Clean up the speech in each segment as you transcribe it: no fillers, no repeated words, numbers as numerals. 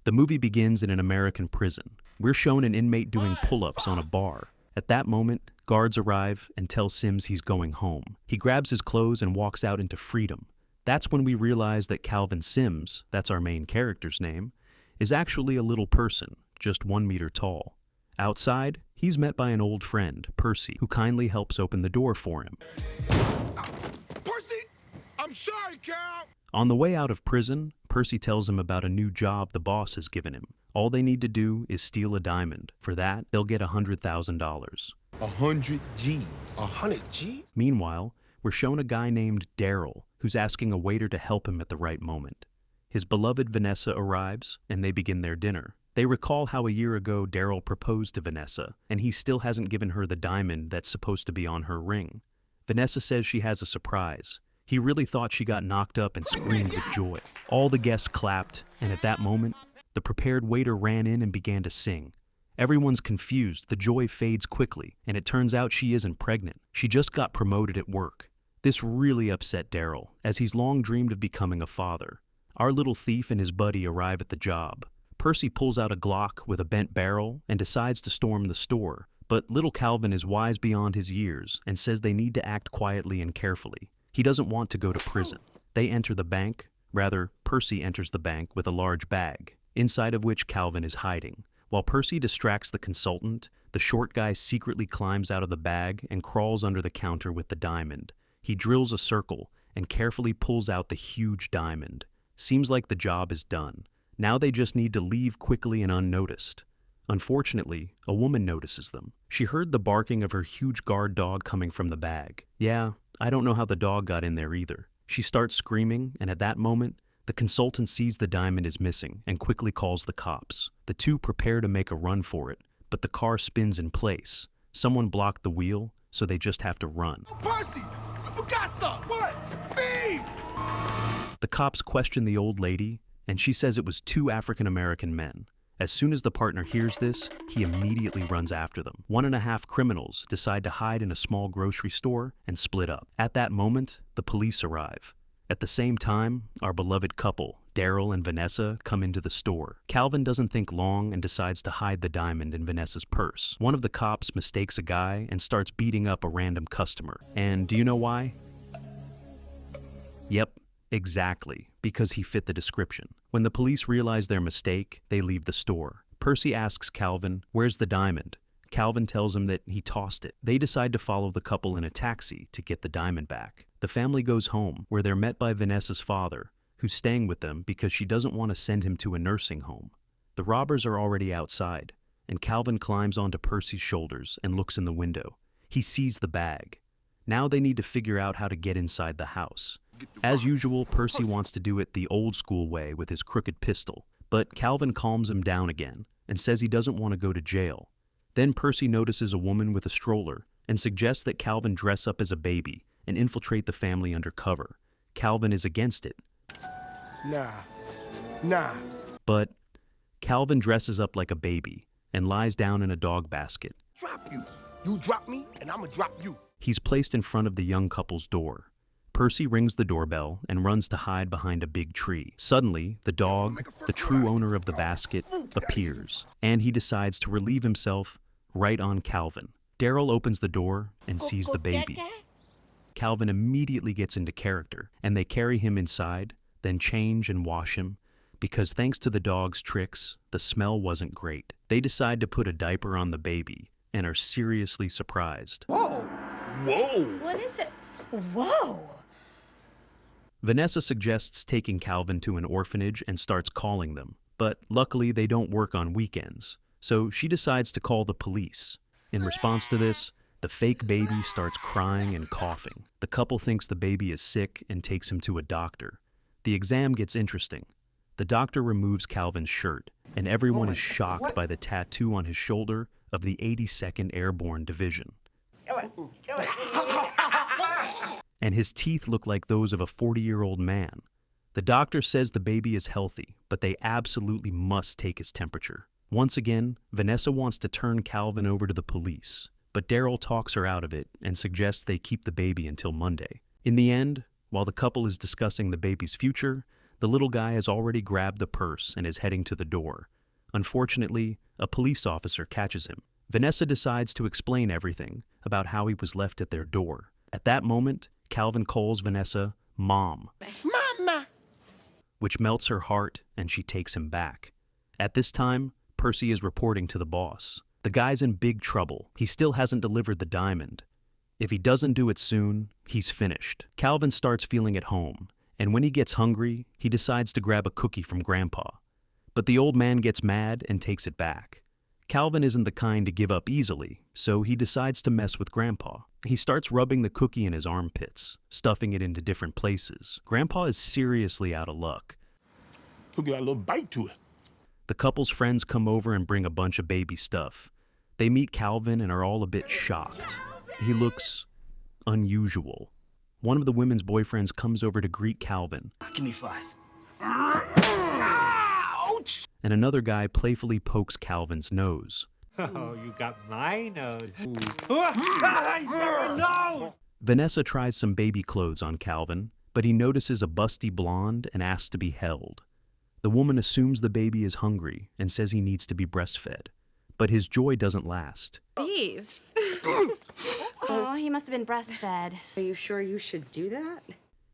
The movie begins in an American prison. We're shown an inmate doing pull-ups on a bar. At that moment, guards arrive and tell Sims he's going home. He grabs his clothes and walks out into freedom. That's when we realize that Calvin Sims, that's our main character's name, is actually a little person, just 1 meter tall. Outside, he's met by an old friend, Percy, who kindly helps open the door for him. Percy! I'm sorry, Cal! On the way out of prison, Percy tells him about a new job the boss has given him. All they need to do is steal a diamond. For that, they'll get $100,000. 100 G's. 100 G's? Meanwhile, we're shown a guy named Daryl, who's asking a waiter to help him at the right moment. His beloved Vanessa arrives, and they begin their dinner. They recall how a year ago Daryl proposed to Vanessa, and he still hasn't given her the diamond that's supposed to be on her ring. Vanessa says she has a surprise. He really thought she got knocked up and screamed with joy. All the guests clapped, and at that moment, the prepared waiter ran in and began to sing. Everyone's confused, the joy fades quickly, and it turns out she isn't pregnant. She just got promoted at work. This really upset Daryl, as he's long dreamed of becoming a father. Our little thief and his buddy arrive at the job. Percy pulls out a Glock with a bent barrel and decides to storm the store, but little Calvin is wise beyond his years and says they need to act quietly and carefully. He doesn't want to go to prison. They enter the bank. Rather, Percy enters the bank with a large bag, inside of which Calvin is hiding. While Percy distracts the consultant, the short guy secretly climbs out of the bag and crawls under the counter with the diamond. He drills a circle and carefully pulls out the huge diamond. Seems like the job is done. Now they just need to leave quickly and unnoticed. Unfortunately, a woman notices them. She heard the barking of her huge guard dog coming from the bag. Yeah, I don't know how the dog got in there either. She starts screaming, and at that moment, the consultant sees the diamond is missing and quickly calls the cops. The two prepare to make a run for it, but the car spins in place. Someone blocked the wheel, so they just have to run. Oh, Percy! You forgot something! What? Me! The cops question the old lady, and she says it was 2 African-American men. As soon as the partner hears this, he immediately runs after them. 1.5 criminals decide to hide in a small grocery store and split up. At that moment, the police arrive. At the same time, our beloved couple, Daryl and Vanessa, come into the store. Calvin doesn't think long and decides to hide the diamond in Vanessa's purse. One of the cops mistakes a guy and starts beating up a random customer. And do you know why? Yep, exactly, because he fit the description. When the police realize their mistake, they leave the store. Percy asks Calvin, "Where's the diamond?" Calvin tells him that he tossed it. They decide to follow the couple in a taxi to get the diamond back. The family goes home, where they're met by Vanessa's father, who's staying with them because she doesn't want to send him to a nursing home. The robbers are already outside, and Calvin climbs onto Percy's shoulders and looks in the window. He sees the bag. Now they need to figure out how to get inside the house. As usual, Percy wants to do it the old-school way with his crooked pistol, but Calvin calms him down again and says he doesn't want to go to jail. Then Percy notices a woman with a stroller and suggests that Calvin dress up as a baby and infiltrate the family undercover. Calvin is against it. Nah. But Calvin dresses up like a baby and lies down in a dog basket. Drop you. You drop me, and I'ma drop you. He's placed in front of the young couple's door. Percy rings the doorbell and runs to hide behind a big tree. Suddenly, the dog, the true owner of the basket, appears, and he decides to relieve himself right on Calvin. Daryl opens the door and sees the baby. Calvin immediately gets into character, and they carry him inside, then change and wash him, because thanks to the dog's tricks, the smell wasn't great. They decide to put a diaper on the baby and are seriously surprised. Whoa! What is it? Whoa! Vanessa suggests taking Calvin to an orphanage and starts calling them, but luckily they don't work on weekends, so she decides to call the police. In response to this, the fake baby starts crying and coughing. The couple thinks the baby is sick and takes him to a doctor. The exam gets interesting. The doctor removes Calvin's shirt, and everyone is shocked by the tattoo on his shoulder of the 82nd Airborne Division. And his teeth look like those of a 40-year-old man. The doctor says the baby is healthy, but they absolutely must take his temperature. Once again, Vanessa wants to turn Calvin over to the police, but Daryl talks her out of it and suggests they keep the baby until Monday. In the end, while the couple is discussing the baby's future, The little guy has already grabbed the purse and is heading to the door. Unfortunately, a police officer catches him. Vanessa decides to explain everything about how he was left at their door. At that moment, Calvin calls Vanessa Mom, Mama! which melts her heart, and she takes him back. At this time, Percy is reporting to the boss. The guy's in big trouble. He still hasn't delivered the diamond. If he doesn't do it soon, he's finished. Calvin starts feeling at home, and when he gets hungry, he decides to grab a cookie from Grandpa. But the old man gets mad and takes it back. Calvin isn't the kind to give up easily, so he decides to mess with Grandpa. He starts rubbing the cookie in his armpits, stuffing it into different places. Grandpa is seriously out of luck. Cookie got a little bite to it. The couple's friends come over and bring a bunch of baby stuff. They meet Calvin and are all a bit shocked. He looks unusual. One of the women's boyfriends comes over to greet Calvin. Give me 5. Ouch! And another guy playfully pokes Calvin's nose. Oh, you got my nose. My nose! Vanessa tries some baby clothes on Calvin, but he notices a busty blonde and asks to be held. The woman assumes the baby is hungry and says he needs to be breastfed. But his joy doesn't last. Bees. Oh, he must have been breastfed. Are you sure you should do that?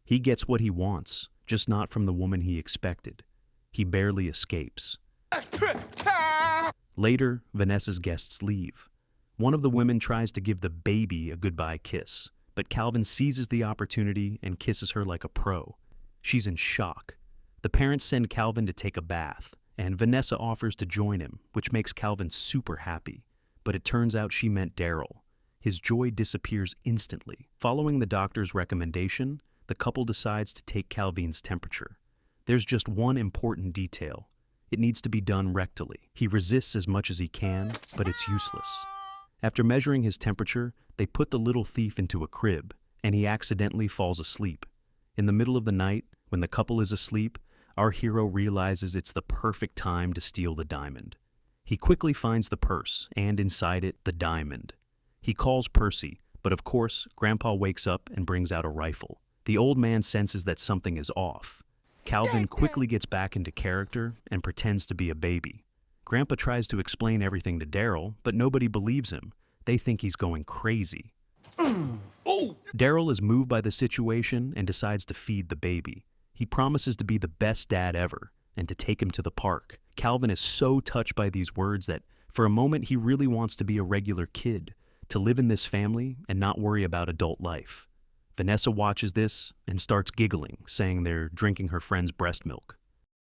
He gets what he wants, just not from the woman he expected. He barely escapes. Later, Vanessa's guests leave. One of the women tries to give the baby a goodbye kiss, but Calvin seizes the opportunity and kisses her like a pro. She's in shock. The parents send Calvin to take a bath, and Vanessa offers to join him, which makes Calvin super happy. But it turns out she meant Daryl. His joy disappears instantly. Following the doctor's recommendation, the couple decides to take Calvin's temperature. There's just one important detail. It needs to be done rectally. He resists as much as he can, but it's useless. After measuring his temperature, they put the little thief into a crib, and he accidentally falls asleep. In the middle of the night, when the couple is asleep, our hero realizes it's the perfect time to steal the diamond. He quickly finds the purse, and inside it, the diamond. He calls Percy, but of course, Grandpa wakes up and brings out a rifle. The old man senses that something is off. Calvin quickly gets back into character and pretends to be a baby. Grandpa tries to explain everything to Daryl, but nobody believes him. They think he's going crazy. Daryl is moved by the situation and decides to feed the baby. He promises to be the best dad ever and to take him to the park. Calvin is so touched by these words that for a moment he really wants to be a regular kid, to live in this family and not worry about adult life. Vanessa watches this and starts giggling, saying they're drinking her friend's breast milk.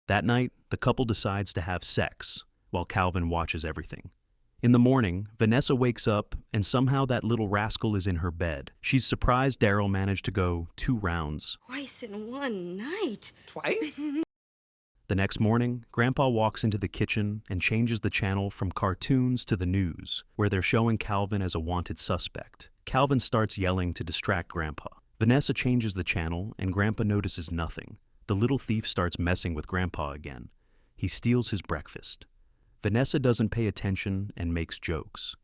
That night, the couple decides to have sex, while Calvin watches everything. In the morning, Vanessa wakes up and somehow that little rascal is in her bed. She's surprised Daryl managed to go 2 rounds. Twice in one night. Twice? The next morning, Grandpa walks into the kitchen and changes the channel from cartoons to the news, where they're showing Calvin as a wanted suspect. Calvin starts yelling to distract Grandpa. Vanessa changes the channel and Grandpa notices nothing. The little thief starts messing with Grandpa again. He steals his breakfast. Vanessa doesn't pay attention and makes jokes.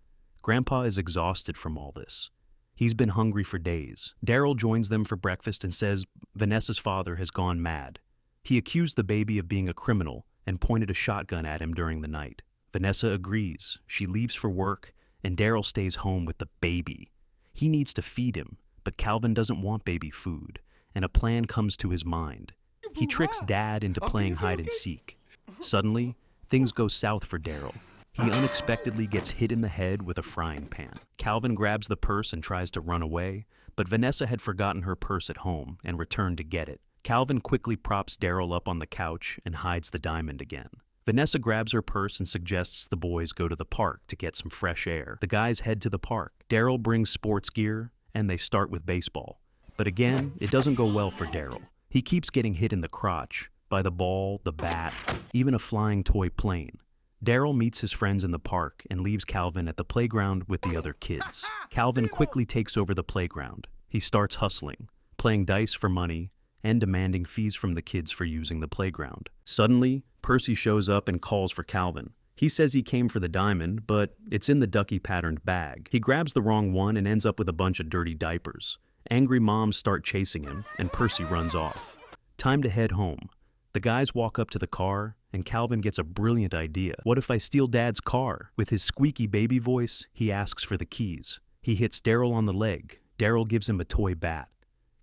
Grandpa is exhausted from all this. He's been hungry for days. Daryl joins them for breakfast and says Vanessa's father has gone mad. He accused the baby of being a criminal and pointed a shotgun at him during the night. Vanessa agrees. She leaves for work, and Daryl stays home with the baby. He needs to feed him, but Calvin doesn't want baby food, and a plan comes to his mind. He tricks Dad into playing hide-and-seek. Suddenly, things go south for Daryl. He unexpectedly gets hit in the head with a frying pan. Calvin grabs the purse and tries to run away, but Vanessa had forgotten her purse at home and returned to get it. Calvin quickly props Daryl up on the couch and hides the diamond again. Vanessa grabs her purse and suggests the boys go to the park to get some fresh air. The guys head to the park. Daryl brings sports gear, and they start with baseball. But again, it doesn't go well for Daryl. He keeps getting hit in the crotch by the ball, the bat, even a flying toy plane. Daryl meets his friends in the park and leaves Calvin at the playground with the other kids. Calvin quickly takes over the playground. He starts hustling, playing dice for money, and demanding fees from the kids for using the playground. Suddenly, Percy shows up and calls for Calvin. He says he came for the diamond, but it's in the ducky-patterned bag. He grabs the wrong one and ends up with a bunch of dirty diapers. Angry moms start chasing him, and Percy runs off. Time to head home. The guys walk up to the car, and Calvin gets a brilliant idea. What if I steal Dad's car? With his squeaky baby voice, he asks for the keys. He hits Daryl on the leg. Daryl gives him a toy bat.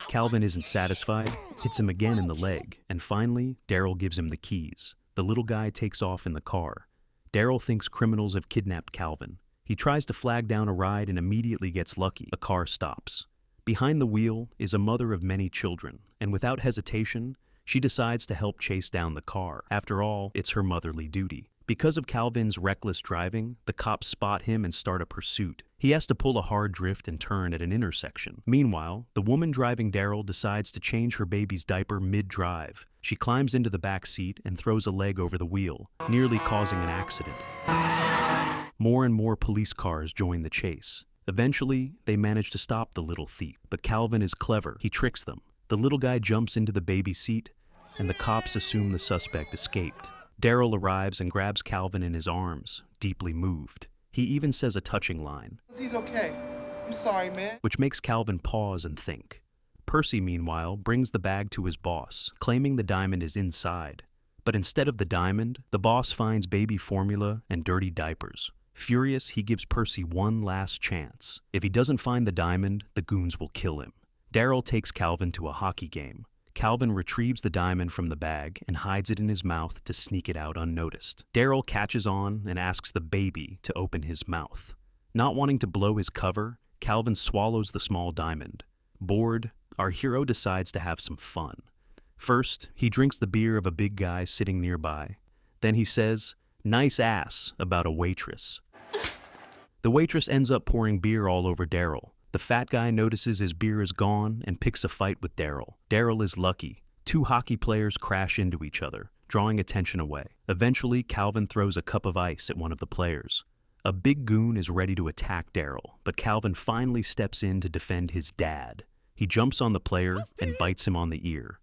Calvin isn't satisfied, hits him again in the leg, and finally, Daryl gives him the keys. The little guy takes off in the car. Daryl thinks criminals have kidnapped Calvin. He tries to flag down a ride and immediately gets lucky. A car stops. Behind the wheel is a mother of many children, and without hesitation, she decides to help chase down the car. After all, it's her motherly duty. Because of Calvin's reckless driving, the cops spot him and start a pursuit. He has to pull a hard drift and turn at an intersection. Meanwhile, the woman driving Daryl decides to change her baby's diaper mid-drive. She climbs into the back seat and throws a leg over the wheel, nearly causing an accident. More and more police cars join the chase. Eventually, they manage to stop the little thief, but Calvin is clever. He tricks them. The little guy jumps into the baby seat, and the cops assume the suspect escaped. Daryl arrives and grabs Calvin in his arms, deeply moved. He even says a touching line. He's okay. I'm sorry, man. Which makes Calvin pause and think. Percy, meanwhile, brings the bag to his boss, claiming the diamond is inside. But instead of the diamond, the boss finds baby formula and dirty diapers. Furious, he gives Percy one last chance. If he doesn't find the diamond, the goons will kill him. Daryl takes Calvin to a hockey game. Calvin retrieves the diamond from the bag and hides it in his mouth to sneak it out unnoticed. Daryl catches on and asks the baby to open his mouth. Not wanting to blow his cover, Calvin swallows the small diamond. Bored, our hero decides to have some fun. First, he drinks the beer of a big guy sitting nearby. Then he says, "Nice ass," about a waitress. The waitress ends up pouring beer all over Daryl. The fat guy notices his beer is gone and picks a fight with Daryl. Daryl is lucky. Two hockey players crash into each other, drawing attention away. Eventually, Calvin throws a cup of ice at one of the players. A big goon is ready to attack Daryl, but Calvin finally steps in to defend his dad. He jumps on the player and bites him on the ear.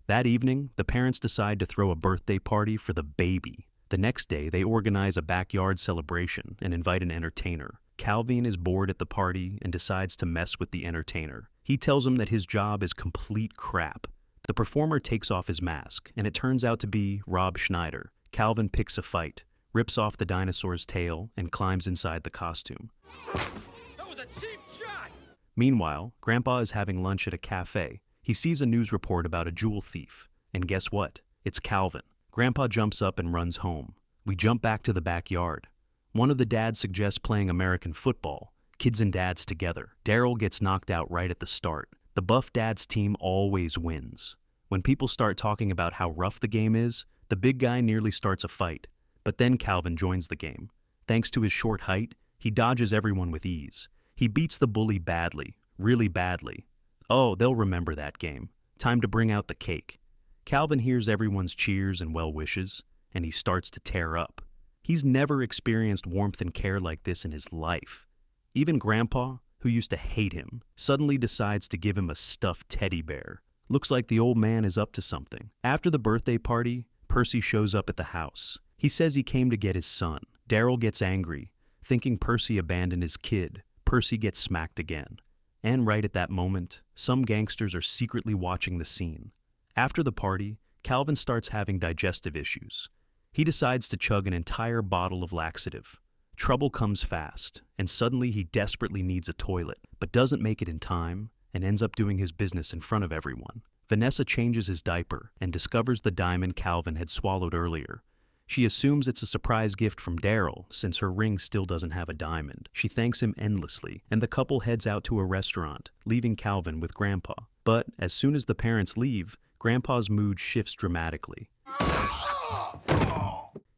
That evening, the parents decide to throw a birthday party for the baby. The next day, they organize a backyard celebration and invite an entertainer. Calvin is bored at the party and decides to mess with the entertainer. He tells him that his job is complete crap. The performer takes off his mask, and it turns out to be Rob Schneider. Calvin picks a fight, rips off the dinosaur's tail, and climbs inside the costume. That was a cheap shot! Meanwhile, Grandpa is having lunch at a cafe. He sees a news report about a jewel thief, and guess what? It's Calvin. Grandpa jumps up and runs home. We jump back to the backyard. One of the dads suggests playing American football, kids and dads together. Daryl gets knocked out right at the start. The buff dad's team always wins. When people start talking about how rough the game is, the big guy nearly starts a fight. But then Calvin joins the game. Thanks to his short height, he dodges everyone with ease. He beats the bully badly, really badly. Oh, they'll remember that game. Time to bring out the cake. Calvin hears everyone's cheers and well wishes, and he starts to tear up. He's never experienced warmth and care like this in his life. Even Grandpa, who used to hate him, suddenly decides to give him a stuffed teddy bear. Looks like the old man is up to something. After the birthday party, Percy shows up at the house. He says he came to get his son. Daryl gets angry, thinking Percy abandoned his kid. Percy gets smacked again. And right at that moment, some gangsters are secretly watching the scene. After the party, Calvin starts having digestive issues. He decides to chug an entire bottle of laxative. Trouble comes fast, and suddenly he desperately needs a toilet, but doesn't make it in time and ends up doing his business in front of everyone. Vanessa changes his diaper and discovers the diamond Calvin had swallowed earlier. She assumes it's a surprise gift from Daryl, since her ring still doesn't have a diamond. She thanks him endlessly, and the couple heads out to a restaurant, leaving Calvin with Grandpa. But as soon as the parents leave, Grandpa's mood shifts dramatically.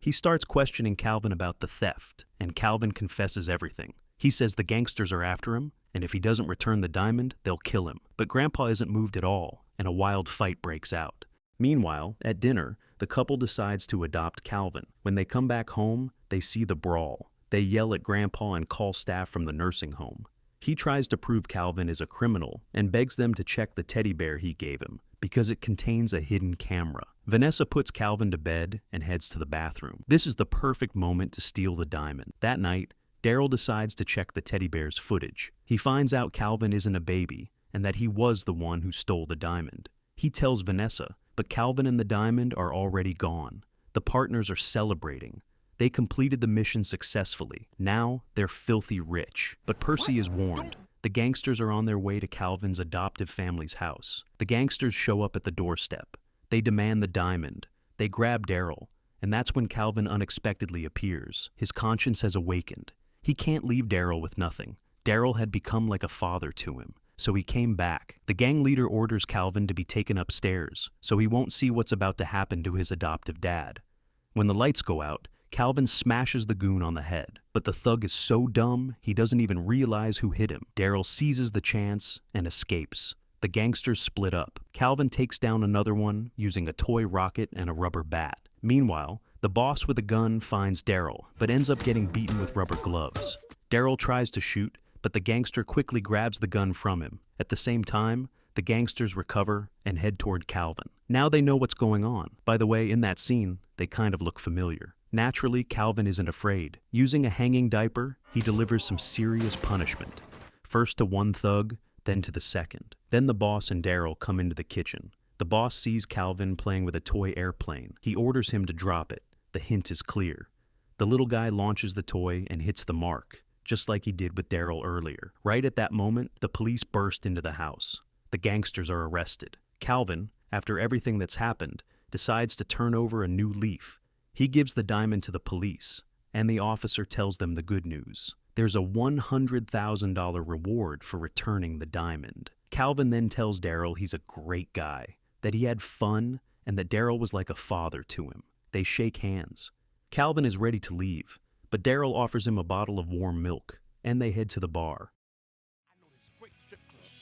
He starts questioning Calvin about the theft, and Calvin confesses everything. He says the gangsters are after him, and if he doesn't return the diamond, they'll kill him. But Grandpa isn't moved at all, and a wild fight breaks out. Meanwhile, at dinner, the couple decides to adopt Calvin. When they come back home, they see the brawl. They yell at Grandpa and call staff from the nursing home. He tries to prove Calvin is a criminal and begs them to check the teddy bear he gave him, because it contains a hidden camera. Vanessa puts Calvin to bed and heads to the bathroom. This is the perfect moment to steal the diamond. That night, Daryl decides to check the teddy bear's footage. He finds out Calvin isn't a baby and that he was the one who stole the diamond. He tells Vanessa, But Calvin and the diamond are already gone. The partners are celebrating. They completed the mission successfully. Now they're filthy rich. But Percy is warned. The gangsters are on their way to Calvin's adoptive family's house. The gangsters show up at the doorstep. They demand the diamond. They grab Daryl. And that's when Calvin unexpectedly appears. His conscience has awakened. He can't leave Daryl with nothing. Daryl had become like a father to him. So he came back. The gang leader orders Calvin to be taken upstairs, so he won't see what's about to happen to his adoptive dad. When the lights go out, Calvin smashes the goon on the head, but the thug is so dumb he doesn't even realize who hit him. Daryl seizes the chance and escapes. The gangsters split up. Calvin takes down another one using a toy rocket and a rubber bat. Meanwhile, the boss with a gun finds Daryl, but ends up getting beaten with rubber gloves. Daryl tries to shoot, but the gangster quickly grabs the gun from him. At the same time, the gangsters recover and head toward Calvin. Now they know what's going on. By the way, in that scene, they kind of look familiar. Naturally, Calvin isn't afraid. Using a hanging diaper, he delivers some serious punishment. First to one thug, then to the second. Then the boss and Daryl come into the kitchen. The boss sees Calvin playing with a toy airplane. He orders him to drop it. The hint is clear. The little guy launches the toy and hits the mark, just like he did with Daryl earlier. Right at that moment, the police burst into the house. The gangsters are arrested. Calvin, after everything that's happened, decides to turn over a new leaf. He gives the diamond to the police, and the officer tells them the good news. There's a $100,000 reward for returning the diamond. Calvin then tells Daryl he's a great guy, that he had fun, and that Daryl was like a father to him. They shake hands. Calvin is ready to leave, but Daryl offers him a bottle of warm milk, and they head to the bar.